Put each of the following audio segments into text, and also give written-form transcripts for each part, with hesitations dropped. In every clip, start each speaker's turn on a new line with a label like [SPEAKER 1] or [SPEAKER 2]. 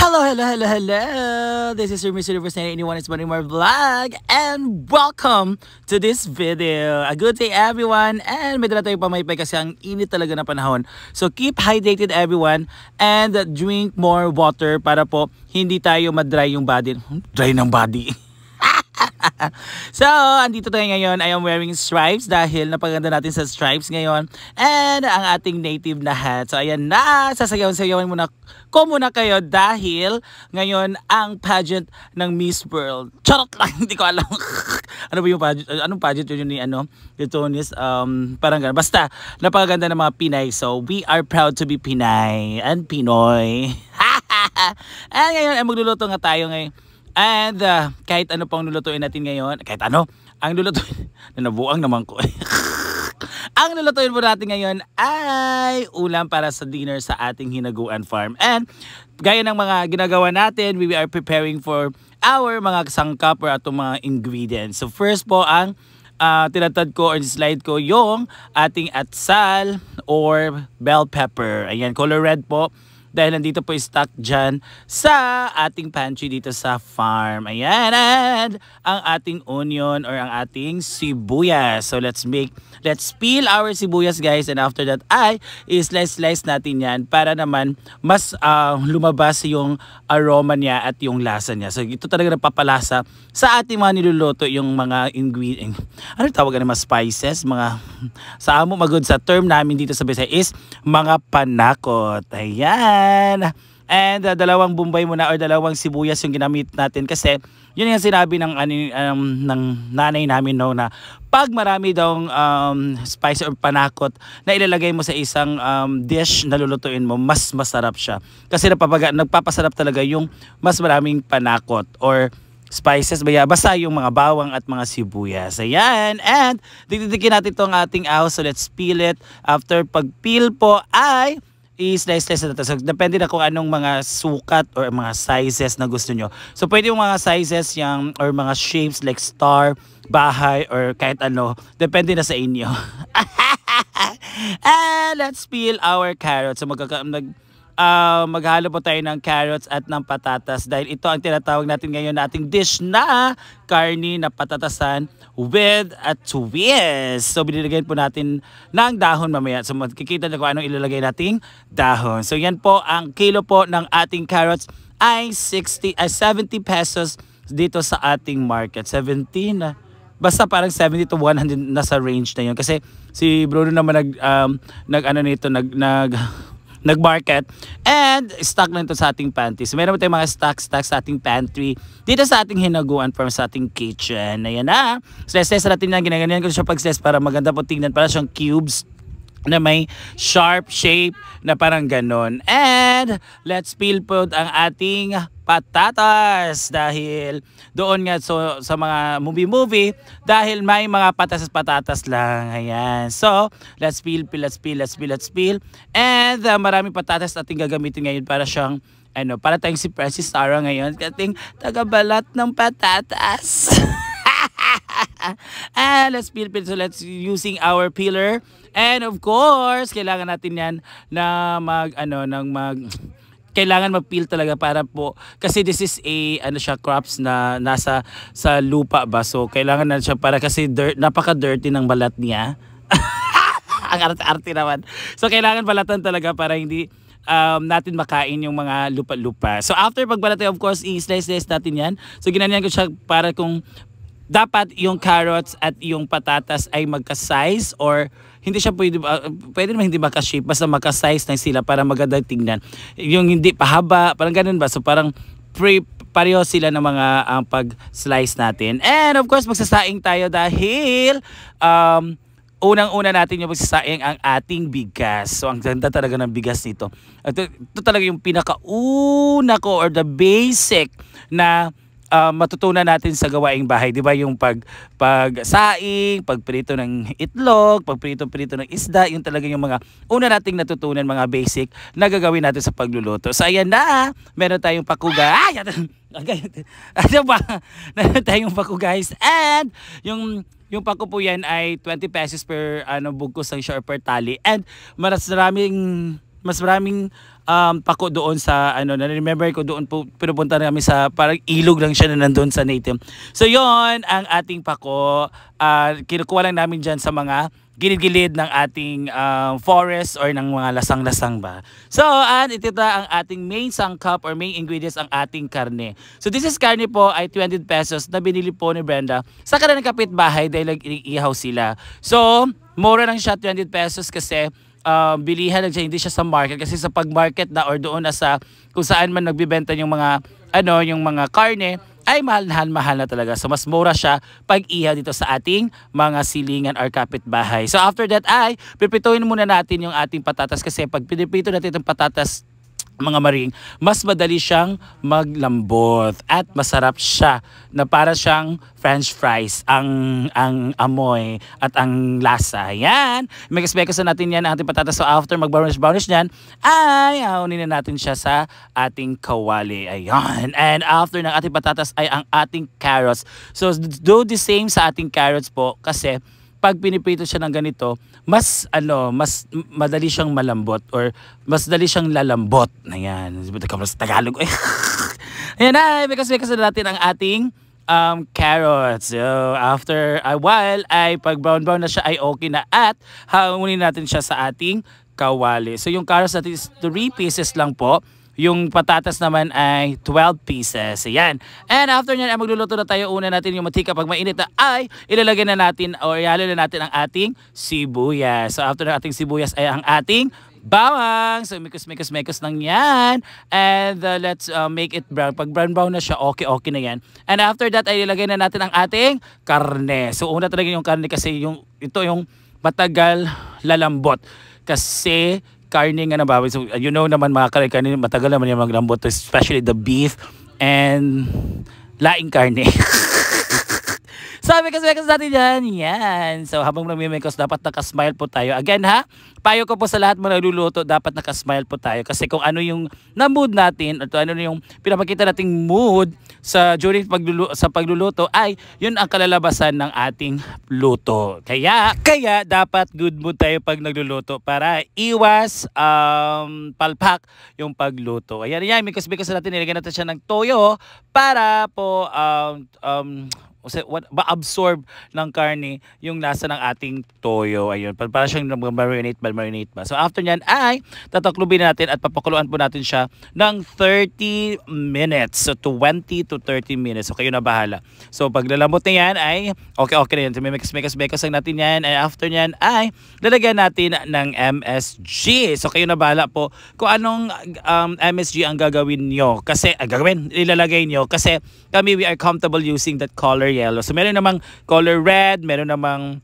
[SPEAKER 1] Hello, hello, hello, hello! This is your Miss Universe 981. It's Money More Vlog. And welcome to this video. A good day, everyone. And may dala tayo pamaypay kasi ang init talaga na panahon. So keep hydrated, everyone. And drink more water para po hindi tayo madry yung body. Dry ng body. So, andito tayo ngayon. I am wearing stripes dahil napaganda natin sa stripes ngayon. And ang ating native na hat. So, ayan na. Sasayawan-sayawan muna ko muna kayo dahil ngayon ang pageant ng Miss World. Charot lang, hindi ko alam. Ano ba yung pageant? Anong pageant yun ni Tonis? Parang gano'n. Basta, napakaganda ng mga Pinay. So, we are proud to be Pinay and Pinoy. And ngayon, ay magluluto nga tayo ngayon. And kahit ano pang lulutuin natin ngayon, kahit ano, ang lulutuin, nanabuang naman ko. Ang lulutuin po natin ngayon ay ulam para sa dinner sa ating Hinaguan Farm. And gaya ng mga ginagawa natin, we are preparing for our mga sangkap or atong mga ingredients. So first po ang tinatad ko or slide ko yung ating atsal or bell pepper. Ayan, color red po. Dahil nandito po stock dyan sa ating pantry dito sa farm. Ayan. And ang ating onion or ang ating sibuyas. So let's peel our sibuyas, guys. And after that ay slice natin yan para naman mas lumabas yung aroma niya at yung lasa niya. So ito talaga napapalasa sa ating mga niluluto, yung mga ingredients. Ano tawagan ng mga spices? Mga sa amo magod sa term namin dito sa Bisaya is mga panakot. Ayan. And dalawang Bombay muna or dalawang sibuyas yung ginamit natin kasi yun yung sinabi ng nanay namin no, na pag marami daw spice or panakot na ilalagay mo sa isang dish na lulutuin mo, mas masarap siya. Kasi nagpapasarap talaga yung mas maraming panakot or spices, basta yung mga bawang at mga sibuyas. Ayan. And dikdikin natin itong ating ahos. So let's peel it. After pag-peel po ay i-slice na ito. So, depende na kung anong mga sukat or mga sizes na gusto nyo. So, pwede yung mga sizes yung, or mga shapes like star, bahay, or kahit ano. Depende na sa inyo. And let's peel our carrots. So, maghalo po tayo ng carrots at ng patatas dahil ito ang tinatawag natin ngayon na ating dish na karni na patatasan with a twist. So binilagyan po natin ng dahon mamaya. So makikita na kung anong ilalagay nating dahon. So yan po ang kilo po ng ating carrots ay 70 pesos dito sa ating market. 70 na. Basta parang 70 to 100 nasa range na yun. Kasi si Bruno naman nag-market and stock lang ito sa ating pantry. So meron tayong mga stock sa ating pantry dito sa ating Hinaguan Farm, sa ating kitchen. Ayan na. Slice natin yan. Ginaganyan ko siya pag-slice para maganda po tingnan. Para siyang cubes na may sharp shape na parang ganon. And let's peel po ang ating patatas dahil doon nga sa mga movie dahil may mga patatas lang. Ayan. So, let's peel. And maraming patatas natin gagamitin ngayon para siyang para tayong si Princess Sarah ngayon, kating tagabalat ng patatas. And let's peel. So let's using our peeler. And of course, kailangan natin yan na kailangan mag-peel talaga para po kasi this is a crops na nasa sa lupa ba, so kailangan na siya para kasi napaka-dirty ng balat niya. Ang arte naman. So kailangan balatan talaga para hindi natin makain yung mga lupa-lupa. So after pagbalat, of course, i-slice natin yan. So ginanyan ko siya para kung dapat yung carrots at yung patatas ay magka-size or hindi siya pwede naman hindi magka-shape, basta magka-size na sila para maganda tingnan. Yung hindi pahaba, parang ganun ba? So parang pareho sila ng mga pag-slice natin. And of course, magsasaing tayo dahil unang-una natin yung magsasaing ang ating bigas. So ang ganda talaga ng bigas nito. Ito talaga yung pinakauna ko or the basic na matutunan natin sa gawaing bahay, di ba? Yung pagsaing, pagprito ng itlog, pagprito ng isda, yung talaga yung mga una nating natutunan, mga basic na gagawin natin sa pagluluto. So ayan na, meron tayong pakuga. Ano ba? Meron tayong paku, guys. And yung paku po yan ay 20 pesos per bugkos ng siya per tali. And mas maraming pako doon sa ano, na-remember ko doon po pinupunta namin sa parang ilog lang siya na nandun sa native. So yon ang ating pako. Kinukuha lang namin dyan sa mga gilid-gilid ng ating forest or ng mga lasang-lasang ba. So, ito ang ating main sangkap or main ingredients ang ating karne. So, this is karne po ay 20 pesos na binili po ni Brenda sa kanilang kapitbahay dahil nag-iihaw sila. So, mura lang siya 20 pesos kasi bilihan lang siya, hindi siya sa market kasi sa pag-market na or doon na sa kung saan man nagbibenta yung mga yung mga karne ay mahal na talaga. So mas mura siya pag ihaw dito sa ating mga silingan or kapitbahay. So after that ay pipituin muna natin yung ating patatas kasi pag pinipito natin itong patatas mga maring, mas madali siyang maglambot at masarap siya na para siyang french fries ang amoy at ang lasa. Yan, megas-megas na natin yan ang ating patatas. So after mag-brownish niyan ay haunin na natin siya sa ating kawali. Ayan, and after ng ating patatas ay ang ating carrots. So do the same sa ating carrots po kasi pag pinipito siya ng ganito, mas madali siyang malambot or mas dali siyang lalambot. Ayan, sa Tagalog. Ayan na, because na natin ang ating carrots. So, after a while, ay pag brown na siya ay okay na at haunin natin siya sa ating kawali. So, yung carrots natin is 3 pieces lang po. Yung patatas naman ay 12 pieces. Ayan. And after nyan, ay magluluto na tayo. Una natin yung mantika. Pag mainit na ay ilalagay na natin o ihalo na natin ang ating sibuyas. So after ng ating sibuyas ay ang ating bawang. So mikos lang yan. And let's make it brown. Pag brown na siya, okay na yan. And after that ay ilalagay na natin ang ating karne. So una talaga yung karne kasi ito yung matagal lalambot. Kasi karne nga na baboy. So, you know naman mga karne, matagal naman yung maglambot, especially the beef and laing karne. Sabi kasi natin yan. Yan. So, habang namimikos, dapat nakasmile po tayo. Again ha, payo ko po sa lahat mga nagluluto, dapat nakasmile po tayo. Kasi kung ano yung na-mood natin, at ano yung pinapakita nating mood during pagluluto, ay yun ang kalalabasan ng ating luto. Kaya dapat good mood tayo pag nagluluto para iwas palpak yung pagluto. Ayan, mikos-mikos natin, nilagyan natin siya ng toyo para po ma-absorb ng karne yung lasa ng ating toyo. Ayun, para siyang marinate ba. So after nyan ay tataklubin natin at papakuluan po natin siya ng 30 minutes. So 20 to 30 minutes. So kayo na bahala. So pag lalambot na yan ay okay na yan. So may mekas lang natin yan. And after nyan ay lalagyan natin ng MSG. So kayo na bahala po kung anong MSG ang gagawin nyo. Kasi ilalagay nyo. Kasi kami, we are comfortable using that color yellow. So meron namang color red, meron namang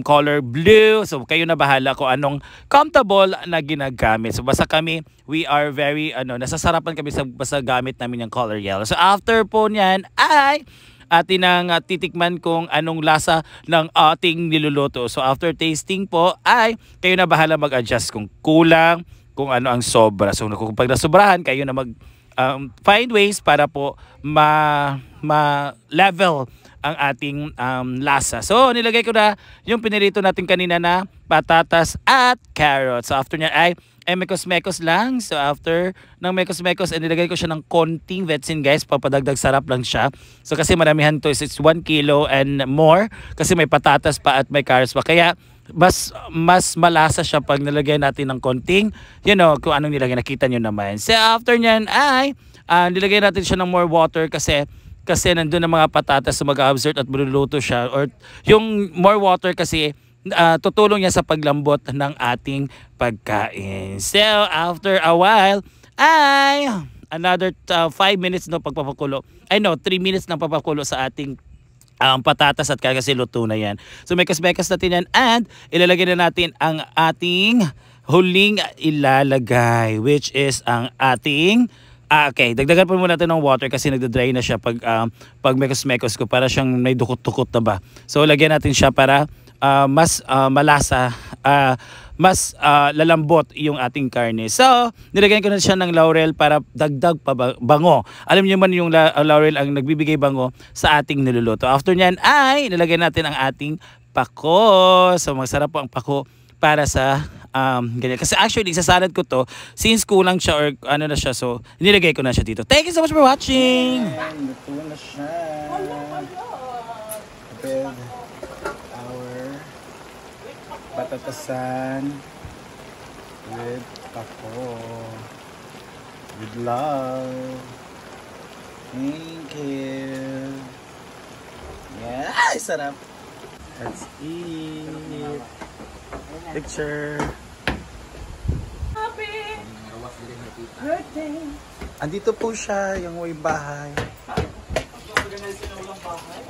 [SPEAKER 1] color blue. So kayo na bahala kung anong comfortable na ginagamit. So basta kami, we are very nasasarapan kami basta gamit namin yung color yellow. So after po niyan ay atin ang titikman kung anong lasa ng ating niluluto. So after tasting po ay kayo na bahala mag-adjust kung kulang, kung ano ang sobra. So kung pag nasobrahan, kayo na find ways para po ma-level ang ating lasa. So, nilagay ko na yung pinirito natin kanina na patatas at carrots. So, after niya ay mekos-mekos lang. So, after ng mekos-mekos, nilagay ko siya ng konting vetsin, guys. Papadagdag sarap lang siya. So, kasi maramihan to. It's 1 kilo and more. Kasi may patatas pa at may carrots pa. Kaya, mas malasa siya pag nilagay natin ng konting, kung anong nilagay, nakita nyo naman. So, after nyan ay nilagay natin siya ng more water kasi nandun ang mga patatas na mag-absorb at maluluto siya. Or yung more water kasi tutulong niya sa paglambot ng ating pagkain. So, after a while, ay another 5 minutes no pagpapakulo. 3 minutes ng papakulo sa ating patatas at kasi luto na yan. So, mekas-mekas natin yan and ilalagay na natin ang ating huling ilalagay, which is ang ating okay, dagdagan po muna natin ng water kasi nagda-dry na siya pag mekos-mekos ko, para siyang may dukot-dukot na ba. So lagyan natin siya para mas malasa, mas lalambot yung ating karne. So nilagyan ko na siya ng laurel para dagdag pa bango. Alam niyo man yung laurel ang nagbibigay bango sa ating niluluto. After nyan ay nilagyan natin ang ating pako. So masarap po ang pako para sa Ganyan. Kasi actually, isasalad ko to since kulang siya or ano na siya. So, nilagay ko na siya dito. Thank you so much for watching!
[SPEAKER 2] Luto na siya. With our batatasan with pako. With love. Thank you. Yeah, ay, sarap. Let's eat. Picture.
[SPEAKER 3] Happy birthday.
[SPEAKER 2] Andito po siya, yung may bahay.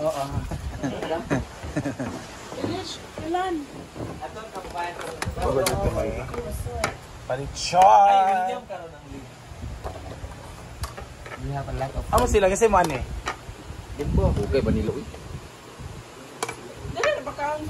[SPEAKER 2] Oo.
[SPEAKER 3] Ilan?
[SPEAKER 2] Pagod ito kayo. Palichon! Amo sila kasi man eh.
[SPEAKER 4] Okay ba nilo?
[SPEAKER 3] Dali, baka ang